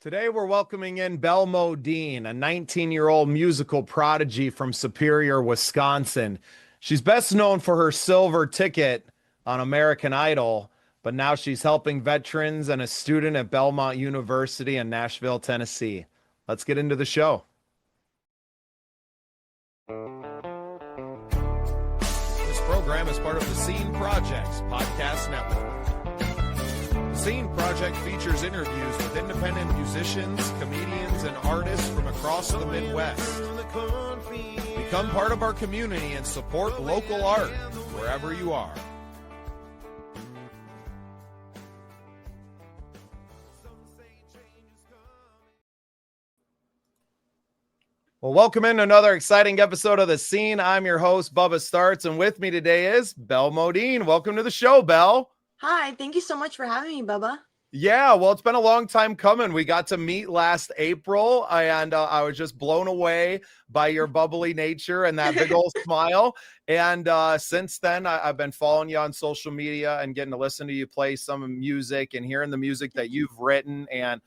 Today, we're welcoming in Belle Modine, a 19-year-old musical prodigy from Superior, Wisconsin. She's best known for her silver ticket on American Idol, but now she's helping veterans and a student at Belmont University in Nashville, Tennessee. Let's get into the show. This program is part of the Scene Projects Podcast Network. The Scene Project features interviews with independent musicians, comedians, and artists from across the Midwest. Become part of our community and support local art wherever you are. Well, welcome in another exciting episode of The Scene. I'm your host, Bubba Startz, and with me today is Belle Modine. Welcome to the show, Belle. Hi, thank you so much for having me, Bubba. Yeah, well, it's been a long time coming. We got to meet last April, and I was just blown away by your bubbly nature and that big old smile. And since then, I've been following you on social media and getting to listen to you play some music and hearing the music that you've written, and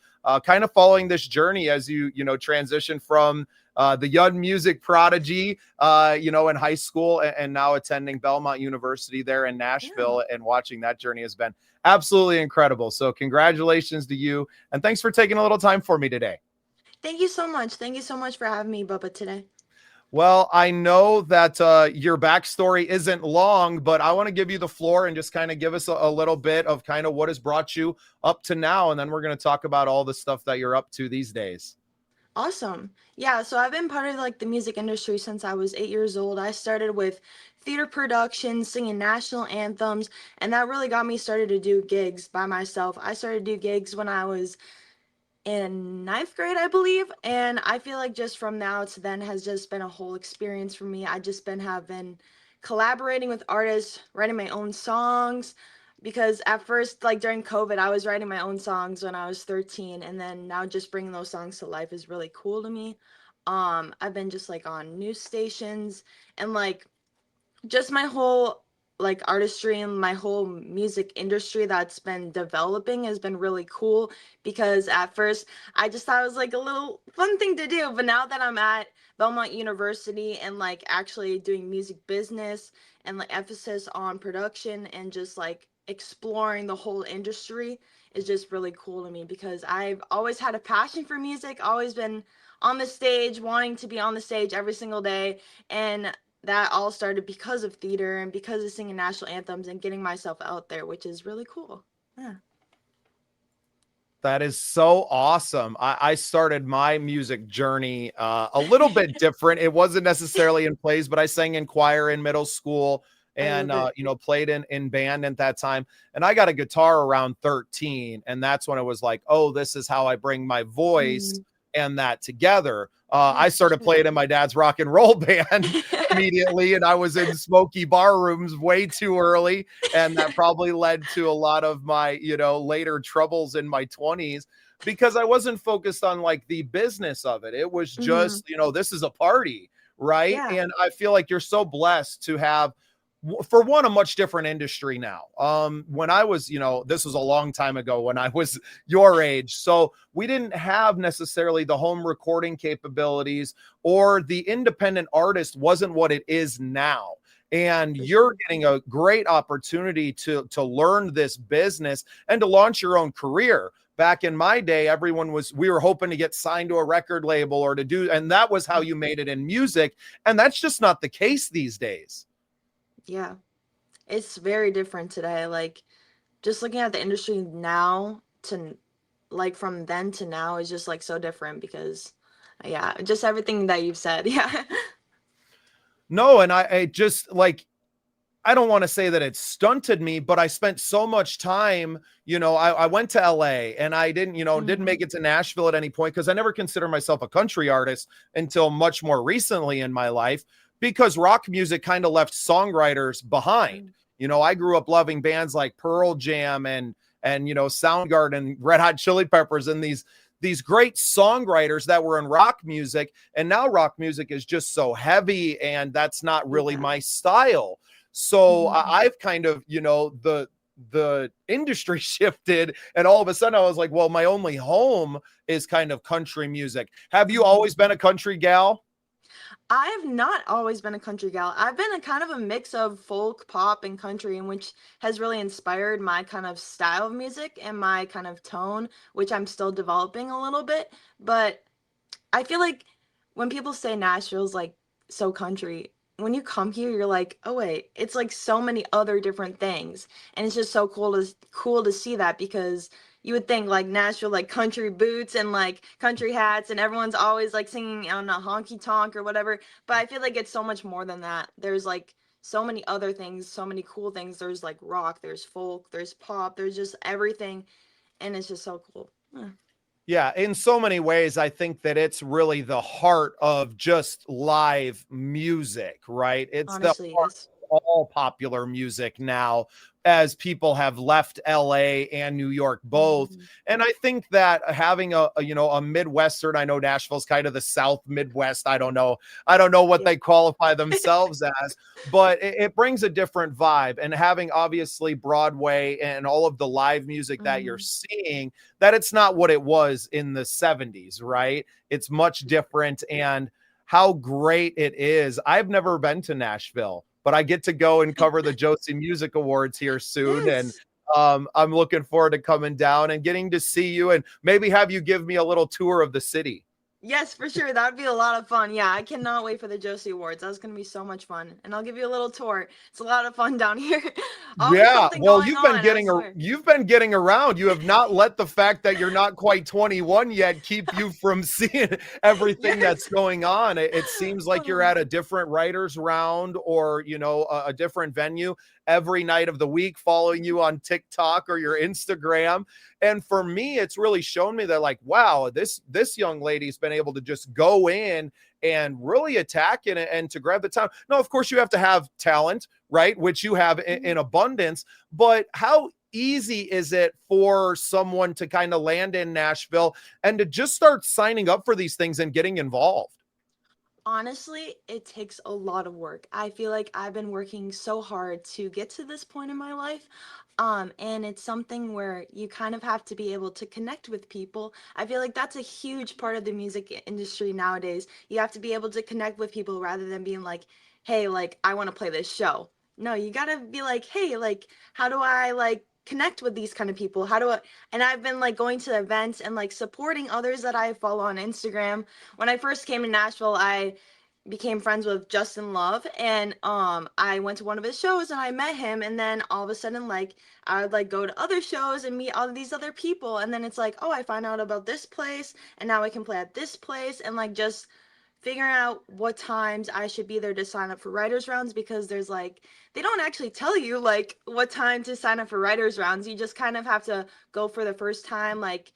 kind of following this journey as you transition from the young music prodigy, in high school and now attending Belmont University there in Nashville, and watching that journey has been absolutely incredible. So congratulations to you. And thanks for taking a little time for me today. Thank you so much. Thank you so much for having me, Bubba, today. Well, I know that your backstory isn't long, but I want to give you the floor and just kind of give us a little bit of kind of what has brought you up to now. And then we're going to talk about all the stuff that you're up to these days. Awesome. Yeah, so I've been part of the music industry since I was 8 years old. I started with theater production, singing national anthems, and that really got me started to do gigs by myself. I started to do gigs when I was in ninth grade, I believe, and I feel like just from now to then has just been a whole experience for me. I just been having collaborating with artists, writing my own songs, because at first, during COVID, I was writing my own songs when I was 13, and then now just bringing those songs to life is really cool to me. I've been just on news stations, and just my whole artistry and my whole music industry that's been developing has been really cool, because at first I just thought it was a little fun thing to do, but now that I'm at Belmont University and actually doing music business and emphasis on production and just exploring the whole industry is just really cool to me, because I've always had a passion for music, always been on the stage, wanting to be on the stage every single day, and that all started because of theater and because of singing national anthems and getting myself out there, which is really cool. Yeah. That is so awesome. I started my music journey a little bit different. It wasn't necessarily in plays, but I sang in choir in middle school and, played in band at that time. And I got a guitar around 13. And that's when it was like, oh, this is how I bring my voice and that together. I started playing in my dad's rock and roll band immediately, and I was in smoky bar rooms way too early, and that probably led to a lot of my later troubles in my 20s, because I wasn't focused on the business of it. It was just this is a party, right? Yeah. And I feel like you're so blessed to have, for one, a much different industry now. When I was, this was a long time ago when I was your age. So we didn't have necessarily the home recording capabilities, or the independent artist wasn't what it is now. And you're getting a great opportunity to learn this business and to launch your own career. Back in my day, we were hoping to get signed to a record label or and that was how you made it in music. And that's just not the case these days. Yeah, it's very different today. Just looking at the industry now to from then to now is just so different, because just everything that you've said. Yeah. No, and I just I don't want to say that it stunted me, but I spent so much time, I went to LA, and I didn't make it to Nashville at any point, because I never considered myself a country artist until much more recently in my life, because rock music kind of left songwriters behind. I grew up loving bands like Pearl Jam and Soundgarden, Red Hot Chili Peppers, and these great songwriters that were in rock music. And now rock music is just so heavy, and that's not really my style. So I've kind of, the industry shifted, and all of a sudden I was like, well, my only home is kind of country music. Have you Mhm. always been a country gal? I've not always been a country gal. I've been a kind of a mix of folk, pop, and country, and which has really inspired my kind of style of music and my kind of tone, which I'm still developing a little bit. But I feel like when people say Nashville's like so country, when you come here, you're like, oh wait, it's like so many other different things, and it's just so cool to see that because you would think like Nashville, like country boots and like country hats, and everyone's always like singing on a honky tonk or whatever. But I feel like it's so much more than that. There's like so many other things, so many cool things. There's like rock, there's folk, there's pop, there's just everything, and it's just so cool. Yeah. Yeah, in so many ways, I think that it's really the heart of just live music, right? It's the Honestly, heart yes. of all popular music now, as people have left LA and New York both. Mhm. And I think that having a Midwestern, I know Nashville's kind of the South Midwest. I don't know. I don't know what Yeah. they qualify themselves as, but it brings a different vibe. And having obviously Broadway and all of the live music that you're Mhm. seeing, that it's not what it was in the 70s, right? It's much different. And how great it is. I've never been to Nashville, but I get to go and cover the Josie Music Awards here soon. And Yes. I'm looking forward to coming down and getting to see you and maybe have you give me a little tour of the city. Yes, for sure. That would be a lot of fun. Yeah, I cannot wait for the Josie Awards. That's going to be so much fun. And I'll give you a little tour. It's a lot of fun down here. Always Yeah, something well, going on, I swear. you've been getting around. You have not let the fact that you're not quite 21 yet keep you from seeing everything that's Yes. going on. It seems like you're Oh, at a different writers round or, a different venue every night of the week, following you on TikTok or your Instagram. And for me, it's really shown me that like, wow, this young lady's been able to just go in and really attack it and to grab the time. No, of course you have to have talent, right? Which you have in mhm. abundance, but how easy is it for someone to kind of land in Nashville and to just start signing up for these things and getting involved? Honestly, it takes a lot of work. I feel like I've been working so hard to get to this point in my life. And it's something where you kind of have to be able to connect with people. I feel like that's a huge part of the music industry nowadays. You have to be able to connect with people rather than being like, hey, like, I want to play this show. No, you gotta be like, hey, like, how do I like connect with these kind of people? How do I, and I've been like going to events and like supporting others that I follow on Instagram. When I first came to Nashville, I became friends with Justin Love, and I went to one of his shows and I met him, and then all of a sudden like I would like go to other shows and meet all of these other people, and then it's like, oh, I find out about this place and now I can play at this place, and like just figuring out what times I should be there to sign up for writers rounds, because there's like they don't actually tell you like what time to sign up for writers rounds. You just kind of have to go for the first time, like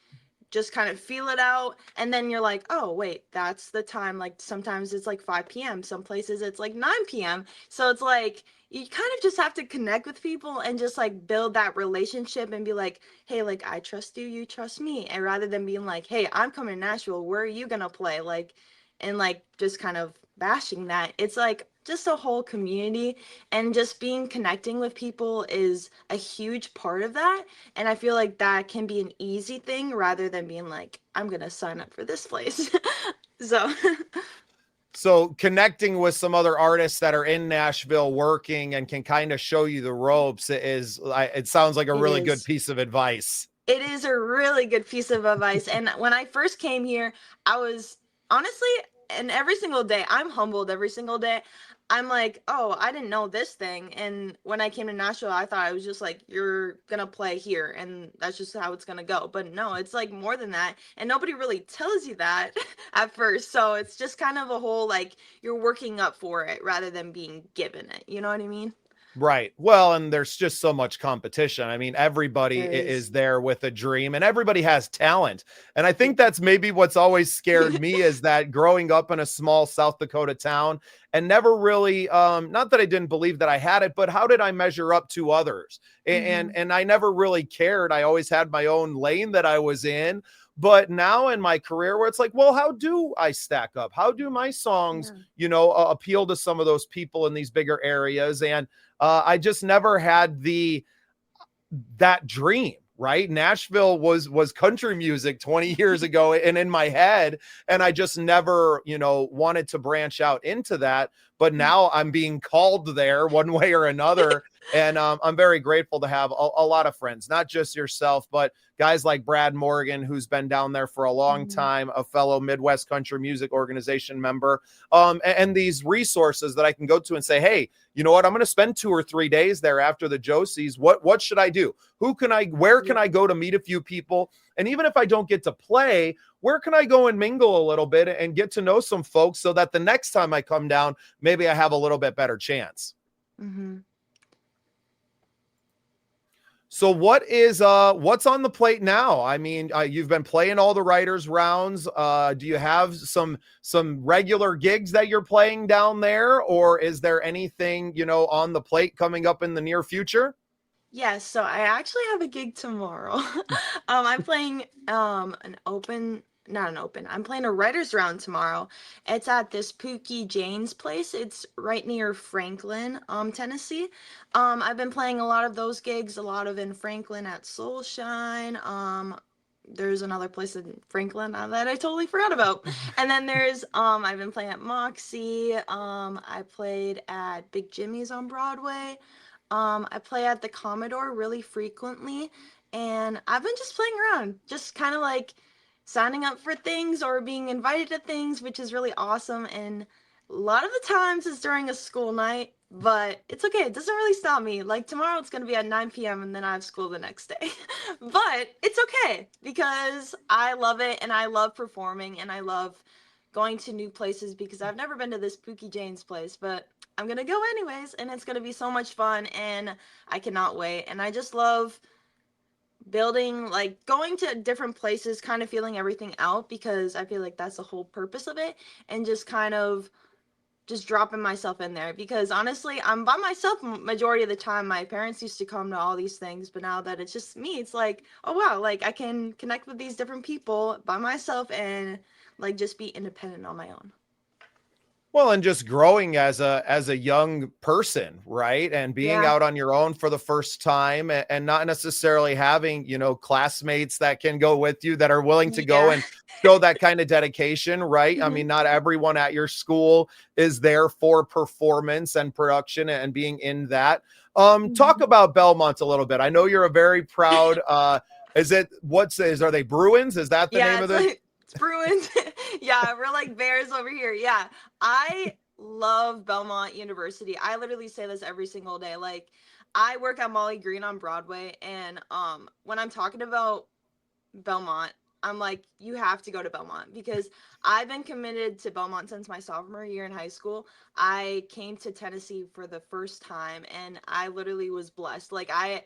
just kind of feel it out, and then you're like, oh wait, that's the time. Like sometimes it's like 5 p.m, some places it's like 9 p.m, so it's like you kind of just have to connect with people and just like build that relationship and be like, hey, like I trust you, you trust me, and rather than being like, hey, I'm coming to Nashville, where are you gonna play, like, and like just kind of bashing that. It's like just a whole community, and just being connecting with people is a huge part of that, and I feel like that can be an easy thing rather than being like, I'm going to sign up for this place. So, So connecting with some other artists that are in Nashville working and can kind of show you the ropes it sounds like a it really good is. piece of advice. It is a really good piece of advice. And when I first came here, I was honestly, and every single day, I'm humbled every single day. I'm like, oh, I didn't know this thing. And when I came to Nashville, I thought it was just like, you're going to play here and that's just how it's going to go. But no, it's like more than that. And nobody really tells you that at first. So it's just kind of a whole like, you're working up for it rather than being given it. You know what I mean? Right. Well, and there's just so much competition. I mean, everybody There is is. there with a dream and everybody has talent. And I think that's maybe what's always scared me is that growing up in a small South Dakota town and never really not that I didn't believe that I had it, but how did I measure up to others? And Hmm. and I never really cared. I always had my own lane that I was in. But now in my career where it's like, well, how do I stack up? How do my songs, Yeah. appeal to some of those people in these bigger areas? And I just never had that dream, right? Nashville was country music 20 years ago and in my head, and I just never, wanted to branch out into that. But now I'm being called there one way or another, and I'm very grateful to have a lot of friends, not just yourself, but guys like Brad Morgan, who's been down there for a long Mhm. time, a fellow Midwest Country Music Organization member, and these resources that I can go to and say, hey, you know what? I'm going to spend 2 or 3 days there after the Josies. What should I do? Where can Yeah. I go to meet a few people? And even if I don't get to play, where can I go and mingle a little bit and get to know some folks so that the next time I come down, maybe I have a little bit better chance. Mhm. So what's on the plate now? I mean, you've been playing all the writers rounds. Do you have some regular gigs that you're playing down there, or is there anything on the plate coming up in the near future? Yes, so I actually have a gig tomorrow. I'm playing an open, not an open. I'm playing a writers round tomorrow. It's at this Pookie Jane's place. It's right near Franklin, Tennessee. I've been playing a lot of those gigs, a lot of in Franklin at Soulshine. There's another place in Franklin that I totally forgot about. And then there's I've been playing at Moxie. I played at Big Jimmy's on Broadway. I play at the Commodore really frequently, and I've been just playing around, just kind of like signing up for things or being invited to things, which is really awesome. And a lot of the times it's during a school night, but it's okay. It doesn't really stop me. Like tomorrow it's going to be at 9 p.m. and then I have school the next day. But it's okay because I love it and I love performing and I love going to new places because I've never been to this Pookie Jane's place, but I'm gonna go anyways, and it's gonna be so much fun, and I cannot wait. And I just love building, like going to different places, kind of feeling everything out because I feel like that's the whole purpose of it, and just kind of just dropping myself in there because honestly, I'm by myself majority of the time. My parents used to come to all these things, but now that it's just me, it's like, oh wow, like I can connect with these different people by myself and like just be independent on my own. Well, and just growing as a young person, right? And being Yeah. out on your own for the first time and not necessarily having, classmates that can go with you that are willing to go Yeah. and show that kind of dedication, right? I mean, not everyone at your school is there for performance and production and being in that. Talk about Belmont a little bit. I know you're a very proud are they Bruins? Is that the Yeah, name of it's the like it's Bruins. Yeah, we're like bears over here. Yeah. I love Belmont University. I literally say this every single day. Like I work at Molly Green on Broadway and when I'm talking about Belmont, I'm like you have to go to Belmont because I've been committed to Belmont since my sophomore year in high school. I came to Tennessee for the first time and I literally was blessed. Like I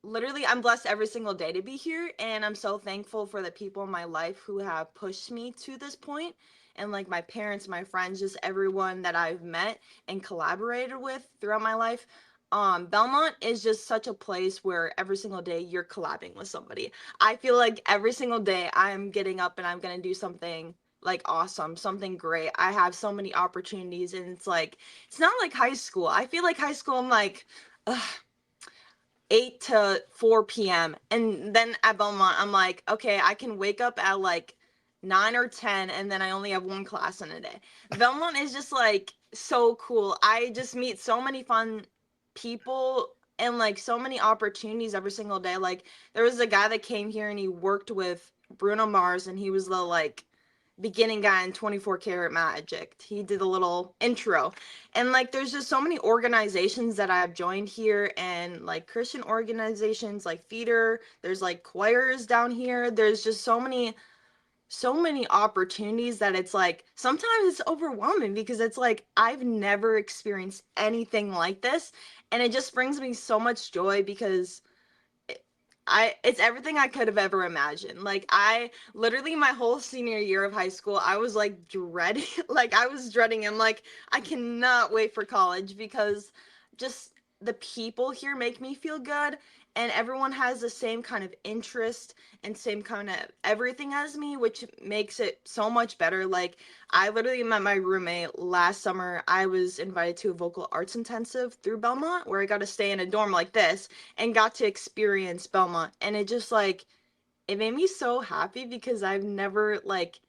literally I'm blessed every single day to be here and I'm so thankful for the people in my life who have pushed me to this point and like my parents, my friends, just everyone that I've met and collaborated with throughout my life. Belmont is just such a place where every single day you're collabing with somebody. I feel like every single day I'm getting up and I'm going to do something like awesome, something great. I have so many opportunities and it's like it's not like high school. I feel like high school I'm like ugh, 8 to 4 p.m. And then at Belmont, I'm like, okay, I can wake up at like 9 or 10, and then I only have one class in a day. Belmont is just like so cool. I just meet so many fun people and like so many opportunities every single day. Like, there was a guy that came here and he worked with Bruno Mars, and he was the like beginning guy in 24 karat magic. He did a little intro, and like there's just so many organizations that I've joined here, and like Christian organizations like theater, there's like choirs down here, there's just so many opportunities that it's like sometimes it's overwhelming because it's like I've never experienced anything like this, and it just brings me so much joy because it's everything I could have ever imagined. Like I literally my whole senior year of high school, I was like dreading like I was dreading and like I cannot wait for college because just the people here make me feel good and everyone has the same kind of interest and same kind of everything as me, which makes it so much better. Like, I literally met my roommate last summer. I was invited to a vocal arts intensive through Belmont, where I got to stay in a dorm like this and got to experience Belmont, and it just like it made me so happy because I've never like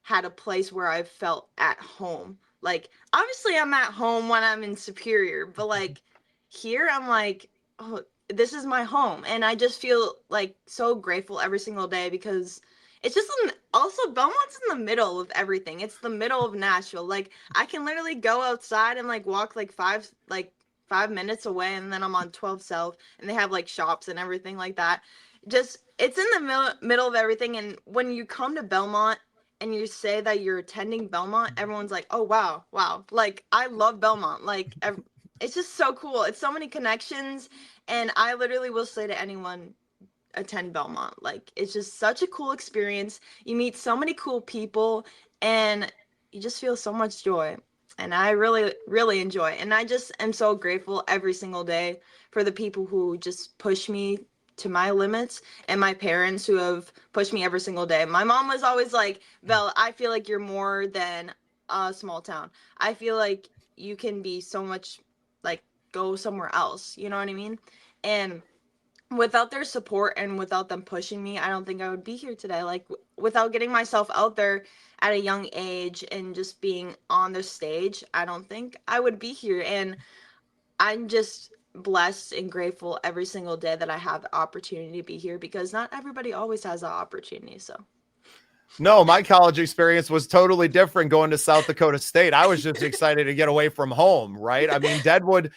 had a place where I've felt at home. Like, obviously I'm at home when I'm in Superior, but like here I'm like, oh, this is my home, and I just feel like so grateful every single day because it's just also Belmont's in the middle of everything. It's the middle of Nashville. Like, I can literally go outside and like walk like 5 minutes away, and then I'm on 12 South, and they have like shops and everything like that. Just it's in the middle of everything, and when you come to Belmont and you say that you're attending Belmont, everyone's like, oh wow, wow, like I love Belmont. Like, it's just so cool. It's so many connections, and I literally will say to anyone, attend Belmont. Like, it's just such a cool experience. You meet so many cool people, and you just feel so much joy. And I really, really enjoy it. And I just am so grateful every single day for the people who just push me to my limits, and my parents who have pushed me every single day. My mom was always like, Belle, I feel like you're more than a small town. I feel like you can be so much, like, go somewhere else. You know what I mean? And without their support and without them pushing me, I don't think I would be here today. Like, without getting myself out there at a young age and just being on the stage, I don't think I would be here. And I'm just blessed and grateful every single day that I have the opportunity to be here, because not everybody always has that opportunity. So No, my college experience was totally different going to South Dakota State. I was just excited to get away from home, right? I mean, Deadwood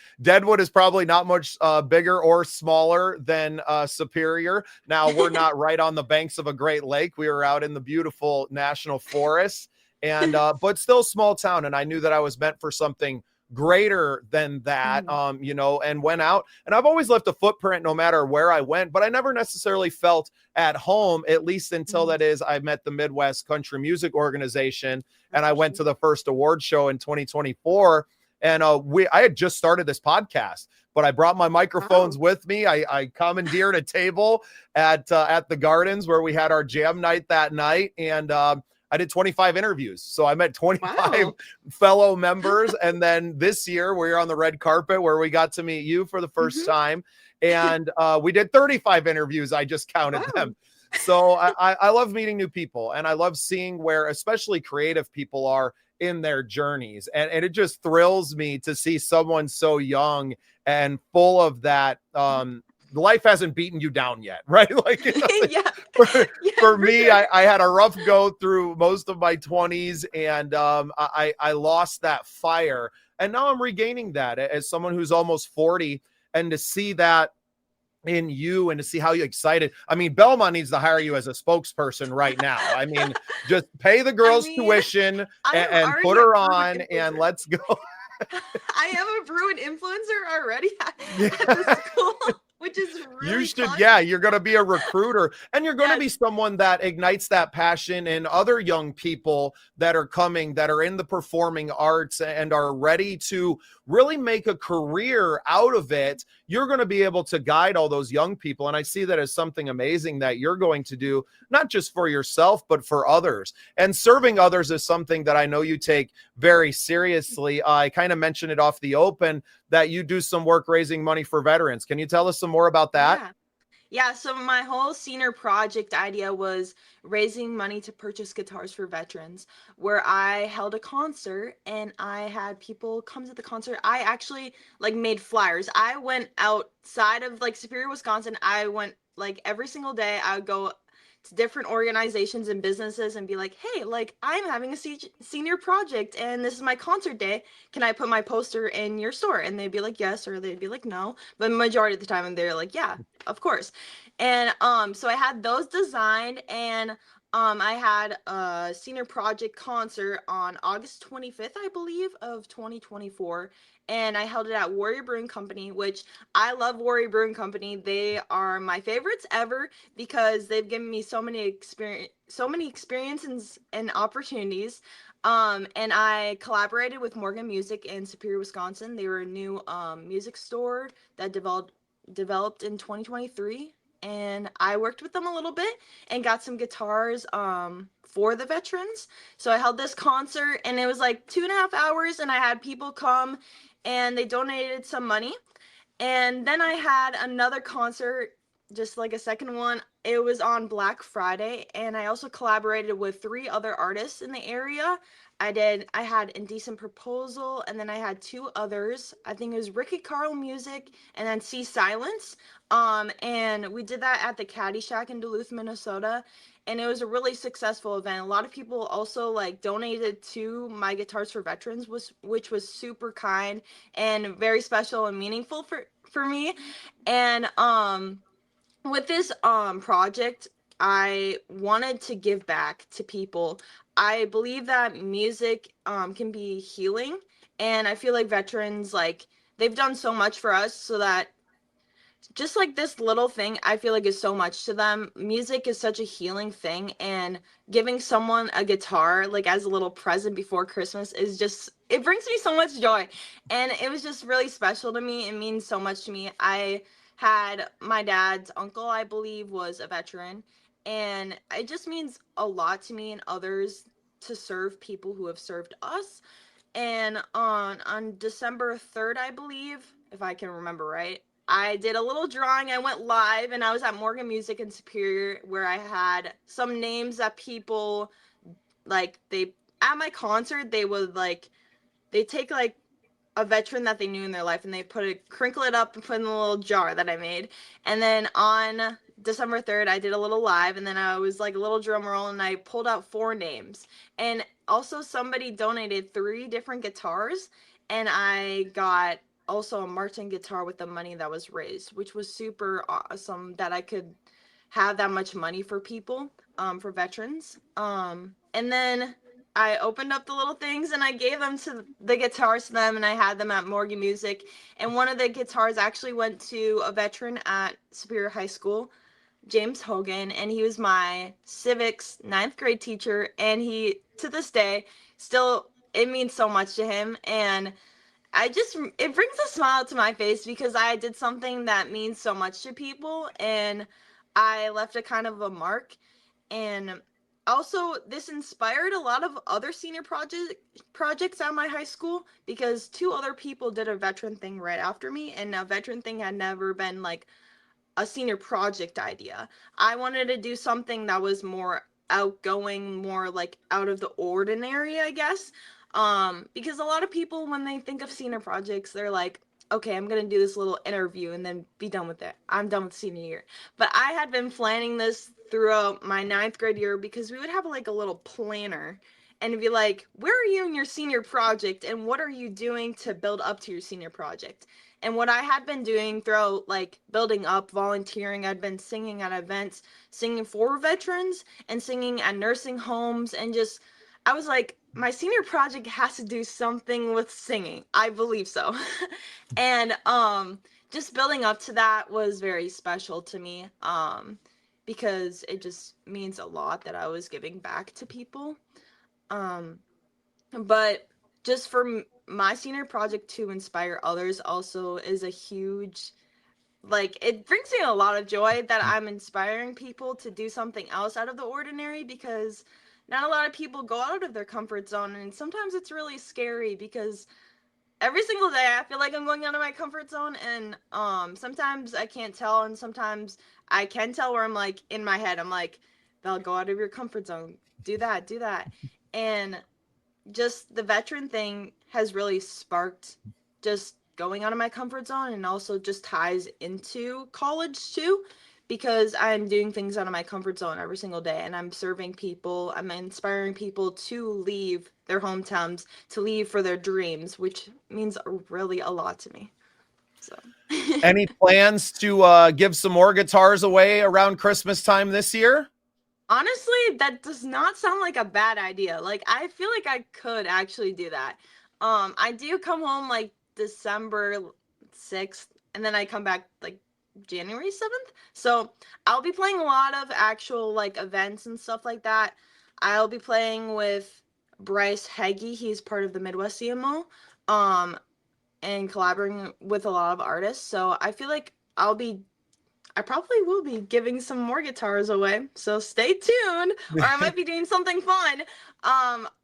is probably not much bigger or smaller than Superior. Now, we're not right on the banks of a Great Lake. We were out in the beautiful national forest, and but still small town. And I knew that I was meant for something greater than that, Mhm. and went out. And I've always left a footprint no matter where I went, but I never necessarily felt at home, at least until Mhm. that is I met the Midwest Country Music Organization, and I For went sure. to the first award show in 2024. And I had just started this podcast, but I brought my microphones Wow. with me. I commandeered a table at the Gardens where we had our jam night that night, and I did 25 interviews. So I met 25 Wow. fellow members. And then this year we were on the red carpet where we got to meet you for the first Hmm. time. And we did 35 interviews. I just counted Wow. them. So I love meeting new people, and I love seeing where especially creative people are in their journeys. And it just thrills me to see someone so young and full of that. Life hasn't beaten you down yet, right? Like, Yeah. for, Yeah, for for me, sure. I had a rough go through most of my 20s, and I lost that fire. And now I'm regaining that as someone who's almost 40. And to see that in you and to see how you excited. I mean, Belmont needs to hire you as a spokesperson right now. I mean, just pay the I girl's mean, tuition I am and put already a her proven on and influencer. let's go. I am a proven influencer already Yeah. at the school, which is You really should, fun. yeah, you're going to be a recruiter, and you're going to Yes. be someone that ignites that passion in other young people that are coming, that are in the performing arts and are ready to really make a career out of it. You're going to be able to guide all those young people. And I see that as something amazing that you're going to do, not just for yourself, but for others. And serving others is something that I know you take very seriously. I kind of mentioned it off the open that you do some work raising money for veterans. Can you tell us some more about that? Yeah. Yeah, so my whole senior project idea was raising money to purchase guitars for veterans, where I held a concert and I had people come to the concert. I actually like made flyers. I went outside of like Superior, Wisconsin. I went like every single day. I would go to different organizations and businesses and be like, "Hey, like I'm having a senior project and this is my concert day. Can I put my poster in your store?" And they'd be like, "Yes," or they'd be like, "No." But majority of the time they're like, "Yeah, of course." And so I had those designed, and I had a senior project concert on August 25th, I believe, of 2024. And I held it at Warrior Brewing Company, which I love. Warrior Brewing Company. They are my favorites ever because they've given me so many experiences and opportunities. And I collaborated with Morgan Music in Superior, Wisconsin. They were a new music store that developed in 2023, and I worked with them a little bit and got some guitars for the veterans. So I held this concert, and it was like 2.5 hours, and I had people come and they donated some money. And then I had another concert, just like a second one. It was on Black Friday, and I also collaborated with three other artists in the area. I had Indecent Proposal, and then I had two others. I think it was Ricky Carl Music, and then See Silence. And we did that at the Caddy Shack in Duluth, Minnesota. And it was a really successful event. A lot of people also like donated to my Guitars for Veterans, which was super kind and very special and meaningful for me. And with this project, I wanted to give back to people. I believe that music can be healing, and I feel like veterans, like, they've done so much for us, so that just like this little thing, I feel like is so much to them. Music is such a healing thing, and giving someone a guitar like as a little present before Christmas is just, it brings me so much joy. And it was just really special to me. It means so much to me. I had my dad's uncle, I believe, was a veteran, and it just means a lot to me and others to serve people who have served us. And on December 3rd, I believe, if I can remember right, I did a little drawing. I went live, and I was at Morgan Music in Superior, where I had some names that people, like, they, at my concert, they would like, they take like a veteran that they knew in their life, and they put it, crinkle it up and put it in a little jar that I made. And then on December 3rd, I did a little live, and then I was like a little drum roll, and I pulled out four names. And also somebody donated three different guitars, and I got also a Martin guitar with the money that was raised, which was super awesome that I could have that much money for people, for veterans. And then I opened up the little things, and I gave them to the guitars to them, and I had them at Morgan Music. And one of the guitars actually went to a veteran at Superior High School, James Hogan, and he was my civics ninth grade teacher. And he, to this day, still, it means so much to him. And it brings a smile to my face because I did something that means so much to people, and I left a kind of a mark. And also, this inspired a lot of other senior projects at my high school, because two other people did a veteran thing right after me, and a veteran thing had never been like a senior project idea. I wanted to do something that was more outgoing, more like out of the ordinary, I guess. Because a lot of people, when they think of senior projects, they're like, okay, I'm gonna do this little interview and then be done with it. I'm done with senior year. But I had been planning this throughout my ninth grade year, because we would have like a little planner and it'd be like, where are you in your senior project, and what are you doing to build up to your senior project? And what I had been doing throughout, like, building up, volunteering, I'd been singing at events, singing for veterans and singing at nursing homes, and just, I was like, my senior project has to do something with singing. I believe so. And just building up to that was very special to me, because it just means a lot that I was giving back to people. Um but just for my senior project to inspire others also is a huge, like, it brings me a lot of joy that I'm inspiring people to do something else out of the ordinary, because not a lot of people go out of their comfort zone, and sometimes it's really scary, because every single day I feel like I'm going out of my comfort zone. And sometimes I can't tell, and sometimes I can tell, where I'm like, in my head I'm like, they'll go out of your comfort zone, do that. And just the veteran thing has really sparked just going out of my comfort zone, and also just ties into college too, because I'm doing things out of my comfort zone every single day, and I'm serving people, I'm inspiring people to leave their hometowns, to leave for their dreams, which means really a lot to me. So Any plans to give some more guitars away around Christmas time this year? honestly, that does not sound like a bad idea. Like, I feel like I could actually do that. I do come home like December 6th, and then I come back like January 7th. So I'll be playing a lot of actual like events and stuff like that. I'll be playing with Bryce Heggie. He's part of the Midwest CMO. Um, and collaborating with a lot of artists. So I feel like I'll be I probably will be giving some more guitars away, so stay tuned, or I might be doing something fun.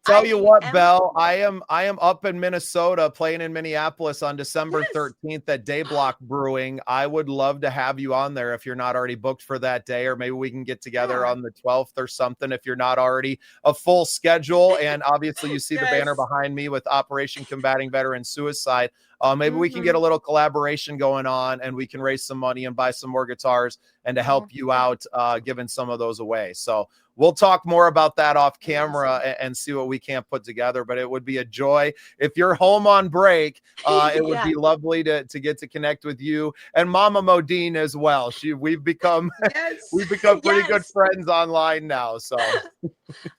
Tell you I what, am Belle, I am up in Minnesota playing in Minneapolis on December yes. 13th at Dayblock Brewing. I would love to have you on there if you're not already booked for that day, or maybe we can get together Yeah. on the 12th or something if you're not already a full schedule. And obviously, you see the banner Yes. behind me with Operation Combating Veteran Suicide. Maybe we can get a Mhm. little collaboration going on and we can raise some money and buy some more guitars and to help Oh, you out, giving some of those away. So we'll talk more about that off camera amazing. and see what we can't put together. But it would be a joy if you're home on break. It would Yeah. be lovely to get to connect with you and Mama Modine as well. We've become Yes. we've become pretty good Yes. friends online now. So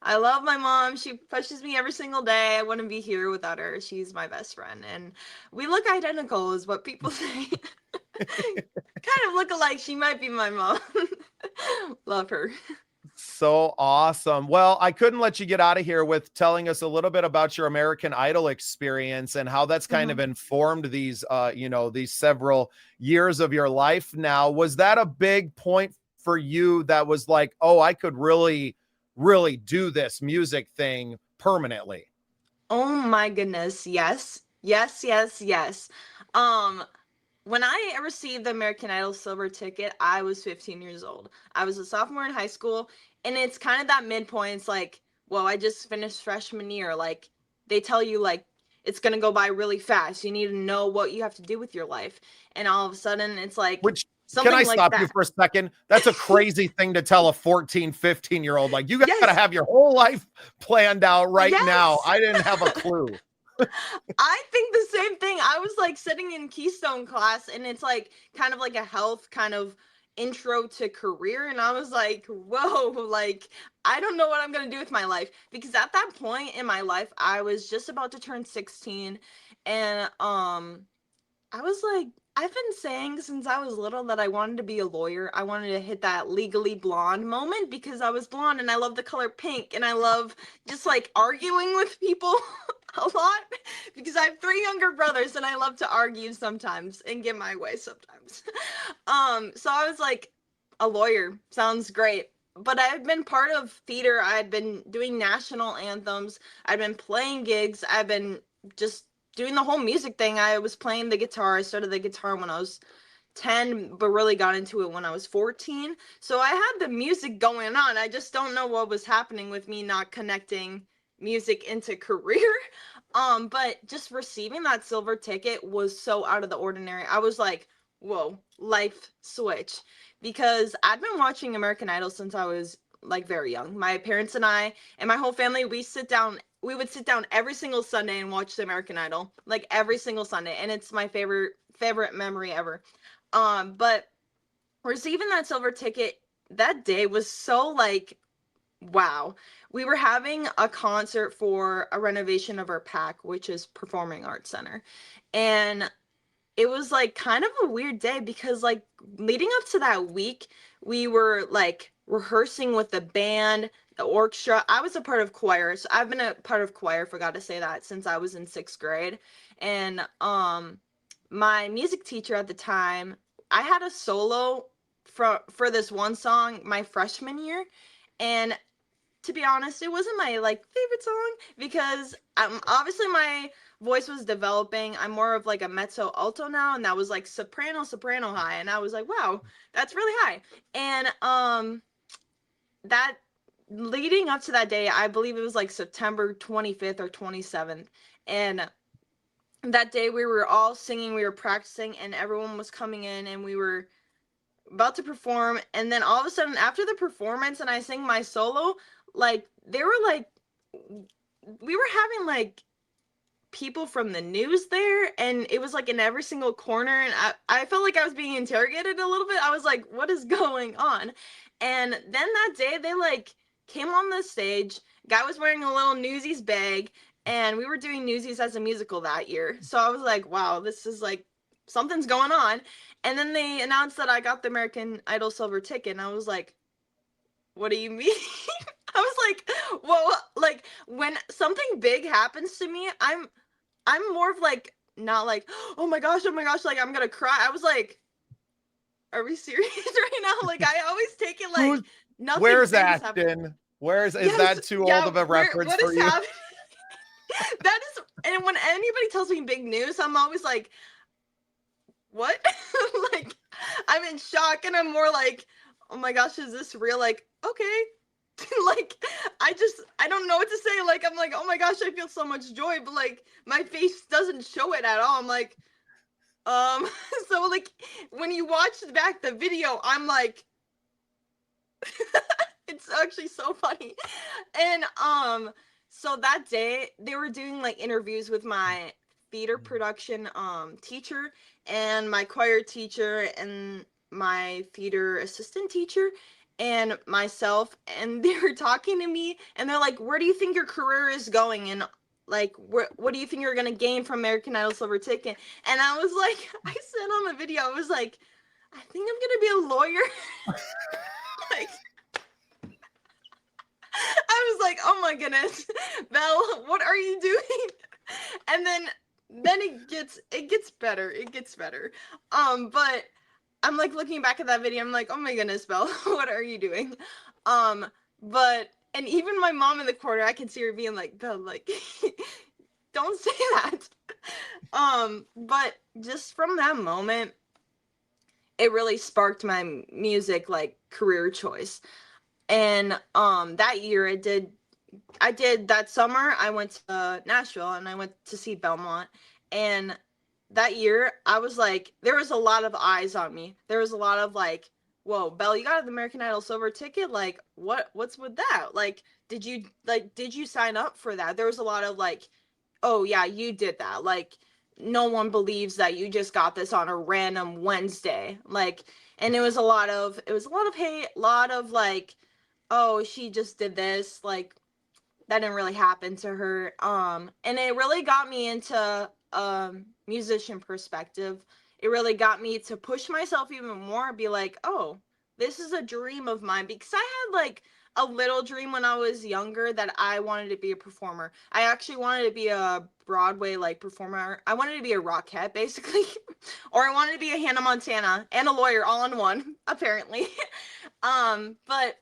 I love my mom. She pushes me every single day. I wouldn't be here without her. She's my best friend. And we look identical, is what people say. Kind of look alike. She might be my mom. Love her. so awesome. Well, I couldn't let you get out of here with telling us a little bit about your American Idol experience and how that's kind of Mhm. informed these these several years of your life now. Was that a big point for you that was like, "Oh, I could really do this music thing permanently?" Oh my goodness. Yes. Yes, yes, yes. Um, when I received the American Idol silver ticket, I was 15 years old. I was a sophomore in high school, and it's kind of that midpoint. It's like, well, I just finished freshman year. Like, they tell you, like, it's going to go by really fast. You need to know what you have to do with your life. And all of a sudden, it's like Which can I something like stop you that. for a second? That's a crazy thing to tell a 14, 15-year-old. Like, you got to Yes, have your whole life planned out right now. yes. I didn't have a clue. I think the same thing. I was like sitting in Keystone class, and it's like kind of like a health kind of intro to career. And I was like, whoa, like I don't know what I'm going to do with my life, because at that point in my life, I was just about to turn 16. And I was like, I've been saying since I was little that I wanted to be a lawyer. I wanted to hit that legally blonde moment because I was blonde and I love the color pink and I love just like arguing with people a lot because I have three younger brothers and I love to argue sometimes and get my way sometimes. So I was like, a lawyer sounds great. But I've been part of theater. I'd been doing national anthems. I've been playing gigs. I've been just doing the whole music thing. I was playing the guitar. I started the guitar when I was 10, but really got into it when I was 14. So I had the music going on. I just don't know what was happening with me not connecting music into career. But just receiving that silver ticket was so out of the ordinary. I was like, whoa, life switch. Because I'd been watching American Idol since I was like very young. My parents and I and my whole family, we would sit down every single Sunday and watch the American Idol, like every single Sunday, and it's my favorite memory ever. But receiving that silver ticket that day was so like wow. We were having a concert for a renovation of our PAC, which is Performing Arts Center. And it was like kind of a weird day because like leading up to that week, we were like rehearsing with the band, the orchestra. I was a part of choir, so I've been a part of choir, forgot to say that, since I was in 6th grade. And my music teacher at the time, I had a solo for this one song my freshman year, and to be honest, it wasn't my like favorite song because obviously my voice was developing. I'm more of like a mezzo alto now, and that was like soprano high, and I was like, wow, that's really high. And that leading up to that day, I believe it was like September 25th or 27th, and that day we were all singing, we were practicing, and everyone was coming in, and we were about to perform, and then all of a sudden after the performance and I sang my solo, like they were like we were having like people from the news there, and it was like in every single corner, and I felt like I was being interrogated a little bit. I was like, what is going on? And then that day they like came on the stage. Guy was wearing a little Newsies bag, and we were doing Newsies as a musical that year. So I was like, wow, this is like something's going on. And then they announced that I got the American Idol silver ticket, and I was like, what do you mean? I was like, well, like when something big happens to me, I'm more of like not like, oh my gosh, like I'm gonna cry. I was like, are we serious right now? Like I always take it like Who's nothing where's big is happening. Ashton? Is Yes, that too old yeah, of a where reference what for is you? happening? That is, and when anybody tells me big news, I'm always like, what? Like I'm in shock and I'm more like, oh my gosh, is this real? Like, okay. Like I don't know what to say. Like I'm like, oh my gosh, I feel so much joy, but like my face doesn't show it at all. I'm like, so like when you watch back the video, I'm like, it's actually so funny. And so that day they were doing like interviews with my theater production teacher and my choir teacher and my theater assistant teacher and myself, and they were talking to me and they're like, where do you think your career is going, and like what do you think you're gonna gain from American Idol Silver Ticket? And I was like, I said on the video, I was like, I think I'm gonna be a lawyer. Like I was like, oh my goodness, Belle, what are you doing? And then it gets better. It gets better. But I'm like looking back at that video, I'm like, oh my goodness, Belle, what are you doing? Um, but and even my mom in the corner, I can see her being like, Belle, like, don't say that. But just from that moment, it really sparked my music like career choice. And that year I did that summer I went to Nashville and I went to see Belmont, and that year I was like, there was a lot of eyes on me. There was a lot of like, whoa, Belle, you got the American Idol Silver Ticket, like what's with that? Like did you sign up for that? There was a lot of like, oh yeah, you did that. Like no one believes that you just got this on a random Wednesday. Like, and it was a lot of hate, a lot of like, oh, she just did this, like that didn't really happen to her. And it really got me into musician perspective. It really got me to push myself even more, be like, oh, this is a dream of mine, because I had like a little dream when I was younger that I wanted to be a performer. I actually wanted to be a Broadway like performer. I wanted to be a rockette basically, or I wanted to be a Hannah Montana and a lawyer all in one, apparently. But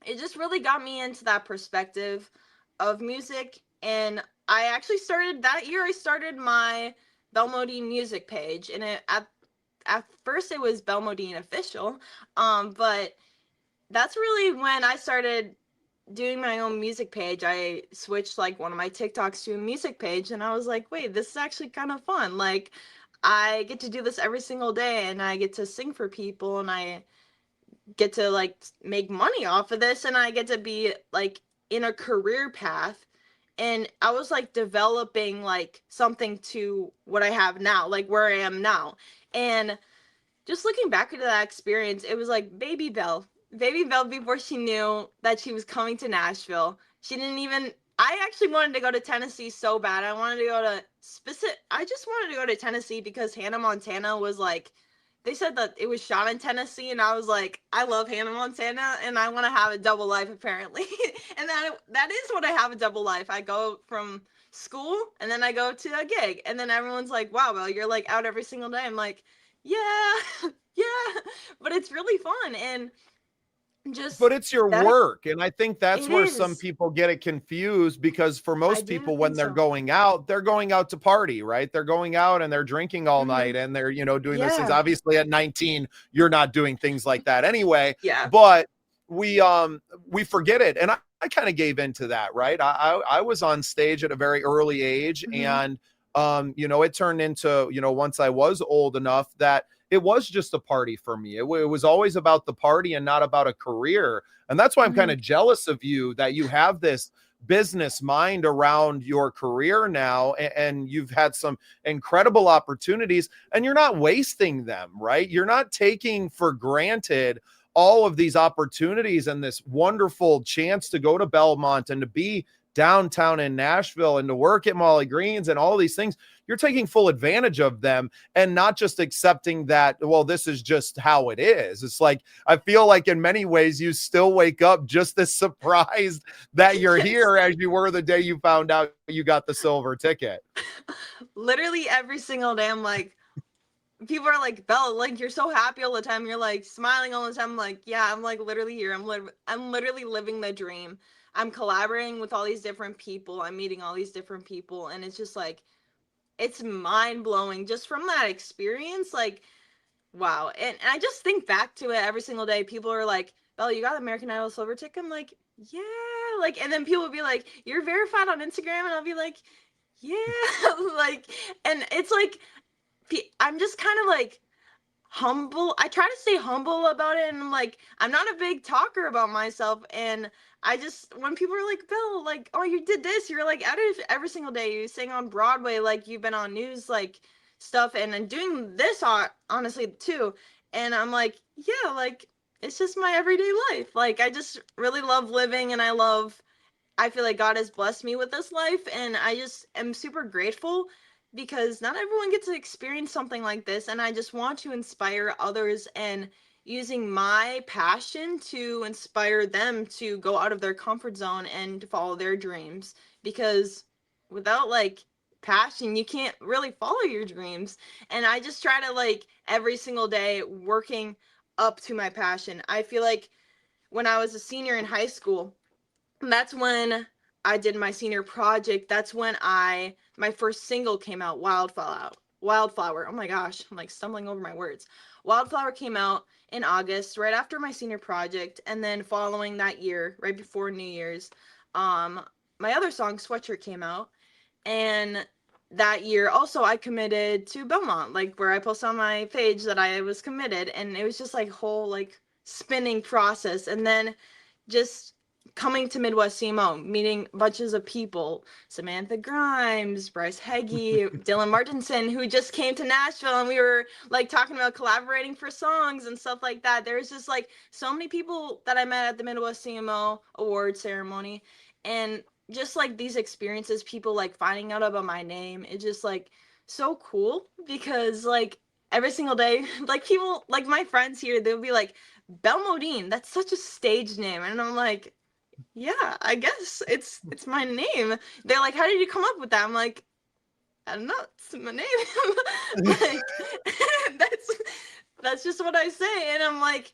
it just really got me into that perspective of music. And I actually started that year, I started my Belle Modine music page, and at first it was Belle Modine official. But that's really when I started doing my own music page. I switched like one of my TikToks to a music page, and I was like, wait, this is actually kind of fun. Like I get to do this every single day, and I get to sing for people, and I get to like make money off of this, and I get to be like in a career path. And I was like developing like something to what I have now, like where I am now. And just looking back into that experience, it was like baby Belle before she knew that she was coming to Nashville. She didn't even, I actually wanted to go to Tennessee so bad. I just wanted to go to Tennessee because Hannah Montana was like, they said that it was shot in Tennessee, and I was like, I love Hannah Montana, and I want to have a double life apparently. And that is what I have, a double life. I go from school and then I go to a gig, and then everyone's like, wow, well, you're like out every single day. I'm like, yeah, yeah, but it's really fun. And But just it's your that, work. And I think that's it where some is. people get it confused, because for I most do people, when think so. they're going out to party, right? They're going out and they're drinking all Hmm. night and they're, doing those things. Yeah. Obviously at 19, you're not doing things like that anyway, Yeah. but we forget it. And I kind of gave into that, right? I was on stage at a very early age, Hmm. and it turned into, once I was old enough, that it was just a party for me. It was always about the party and not about a career. And that's why I'm kind Hmm. of jealous of you, that you have this business mind around your career now, and you've had some incredible opportunities and you're not wasting them, right? You're not taking for granted all of these opportunities and this wonderful chance to go to Belmont and to be downtown in Nashville and to work at Molly Green's and all these things. You're taking full advantage of them and not just accepting that, well, this is just how it is. It's like, I feel like in many ways you still wake up just as surprised that you're Yes. here as you were the day you found out you got the silver ticket. Literally every single day, I'm like, people are like, Belle, like you're so happy all the time. You're like smiling all the time. I'm like, yeah, I'm like literally here. I'm literally living the dream. I'm collaborating with all these different people. I'm meeting all these different people, and it's just like it's mind blowing just from that experience. Like, wow. And I just think back to it every single day. People are like, Belle, you got American Idol silver ticket? I'm like, yeah. Like, and then people will be like, you're verified on Instagram, and I'll be like, yeah. Like, and it's like I'm just kind of like humble. I try to stay humble about it, and I'm like, I'm not a big talker about myself. And I just, when people are like, Belle, like, oh, you did this, you're like every single day, you sing on Broadway, like you've been on news, like stuff, and I'm doing this honestly too. And I'm like, yeah, like it's just my everyday life. Like I just really love living, and I feel like God has blessed me with this life, and I just am super grateful because not everyone gets to experience something like this, and I just want to inspire others and using my passion to inspire them to go out of their comfort zone and to follow their dreams, because without like passion you can't really follow your dreams. And I just try to like every single day working up to my passion. I feel like when I was a senior in high school, that's when I did my senior project. That's when my first single came out, Wildflower. Wildflower. Oh my gosh, I'm like stumbling over my words. Wildflower came out in August, right after my senior project, and then following that year, right before New Year's, um, my other song, Sweatshirt, came out. And that year also I committed to Belmont, like where I post on my page that I was committed, and it was just like whole like spinning process. And then just coming to Midwest CMO, meeting bunches of people, Samantha Grimes, Bryce Heggie, Dylan Martinson, who just came to Nashville, and we were like talking about collaborating for songs and stuff like that. There's just like so many people that I met at the Midwest CMO award ceremony, and just like these experiences, people like finding out about my name, it's just like so cool because like every single day, like people, like my friends here, they'll be like, Belle Modine, that's such a stage name. And I'm like, yeah, I guess it's my name. They're like, how did you come up with that? I'm like, I don't know, it's my name. Like that's that's just what I say. And I'm like,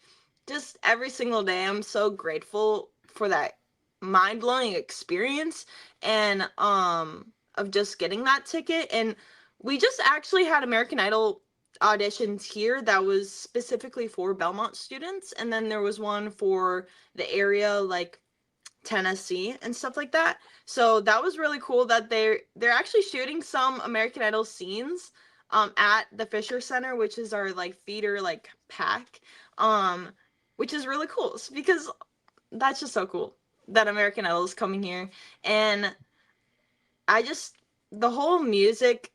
just every single day I'm so grateful for that mind-blowing experience, and of just getting that ticket. And we just actually had American Idol auditions here that was specifically for Belmont students, and then there was one for the area, like Tennessee and stuff like that. So that was really cool that they're actually shooting some American Idol scenes at the Fisher Center, which is our like theater like pack, um which is really cool because that's just so cool that American Idol is coming here. And I just, the whole music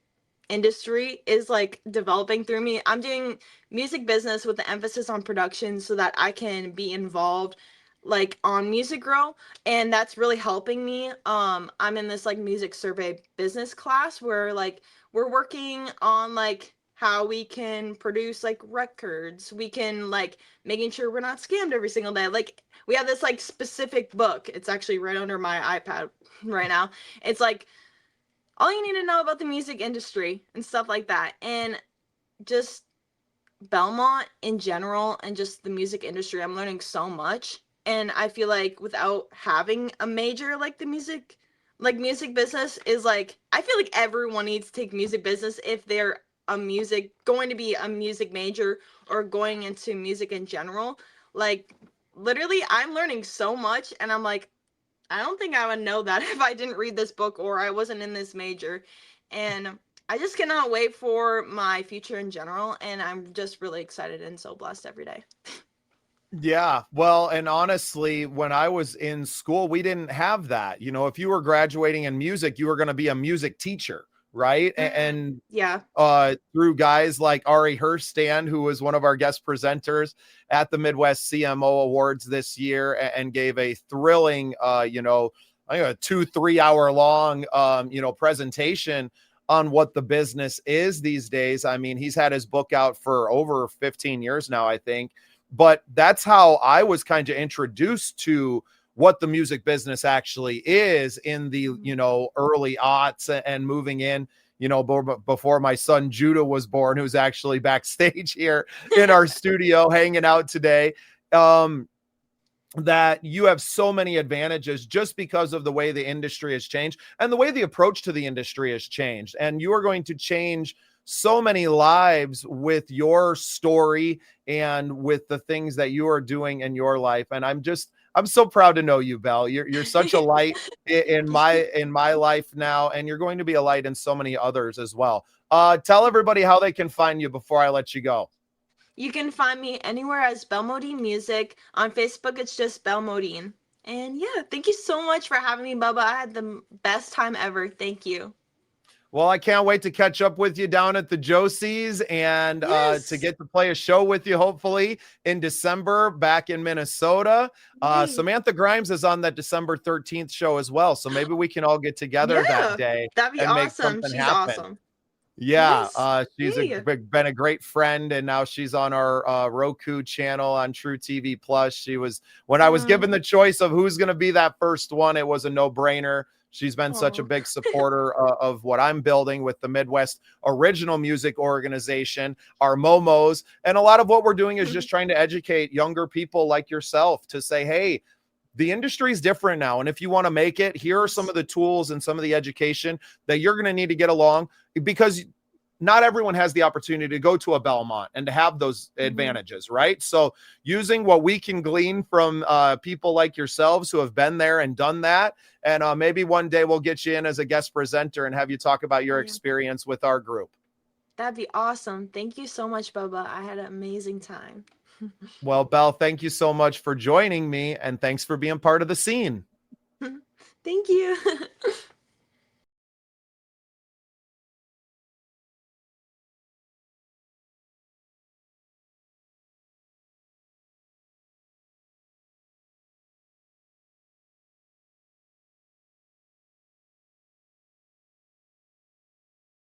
industry is like developing through me. I'm doing music business with the emphasis on production so that I can be involved like on Music Grow, and that's really helping me. I'm in this like music survey business class where like we're working on like how we can produce like records. We can like making sure we're not scammed every single day. Like we have this like specific book. It's actually right under my iPad right now. It's like all you need to know about the music industry and stuff like that. And just Belmont in general and just the music industry, I'm learning so much. And I feel like without having a major like the music, like music business is like, I feel like everyone needs to take music business if they're going to be a music major or going into music in general. Like literally I'm learning so much, and I'm like, I don't think I would know that if I didn't read this book or I wasn't in this major. And I just cannot wait for my future in general. And I'm just really excited and so blessed every day. Yeah, well, and honestly, when I was in school, we didn't have that. You know, if you were graduating in music, you were going to be a music teacher, right? And Yeah. through guys like Ari Herstand, who was one of our guest presenters at the Midwest CMO Awards this year, and gave a thrilling, I think a 2-3 hour long, presentation on what the business is these days. I mean, he's had his book out for over 15 years now, I think. But that's how I was kind of introduced to what the music business actually is in the, early aughts and moving in. before my son Judah was born, who's actually backstage here in our studio hanging out today. That you have so many advantages just because of the way the industry has changed and the way the approach to the industry has changed. And you are going to change so many lives with your story and with the things that you are doing in your life. And I'm so proud to know you, Belle. You're such a light in my life now, and you're going to be a light in so many others as well. Tell everybody how they can find you before I let you go. You can find me anywhere as Belle Modine Music. On Facebook, it's just Belle Modine. And yeah, thank you so much for having me, Bubba. I had the best time ever. Thank you. Well, I can't wait to catch up with you down at the Josie's and to Yes. get to play a show with you, hopefully in December back in Minnesota. Yay. Samantha Grimes is on that December 13th show as well. So maybe we can all get together that Yeah, day that'd be and make awesome. something She's happen. awesome. Yeah, Yes. she's Yay. been a great friend, and now she's on our Roku channel on True TV Plus. She was when I was given the choice of who's going to be that first one, it was a no-brainer. She's been such a Oh. big supporter of what I'm building with the Midwest Original Music Organization, our Momos, and a lot of what we're doing is just trying to educate younger people like yourself to say, hey, the industry is different now. And if you want to make it, here are some of the tools and some of the education that you're going to need to get along, because not everyone has the opportunity to go to a Belmont and to have those advantages, right? So using what we can glean from people like yourselves who have been there and done that. And maybe one day we'll get you in as a guest presenter and have you talk about your experience with our group. That'd be awesome. Thank you so much, Bubba. I had an amazing time. Well, Belle, thank you so much for joining me, and thanks for being part of the scene. Thank you.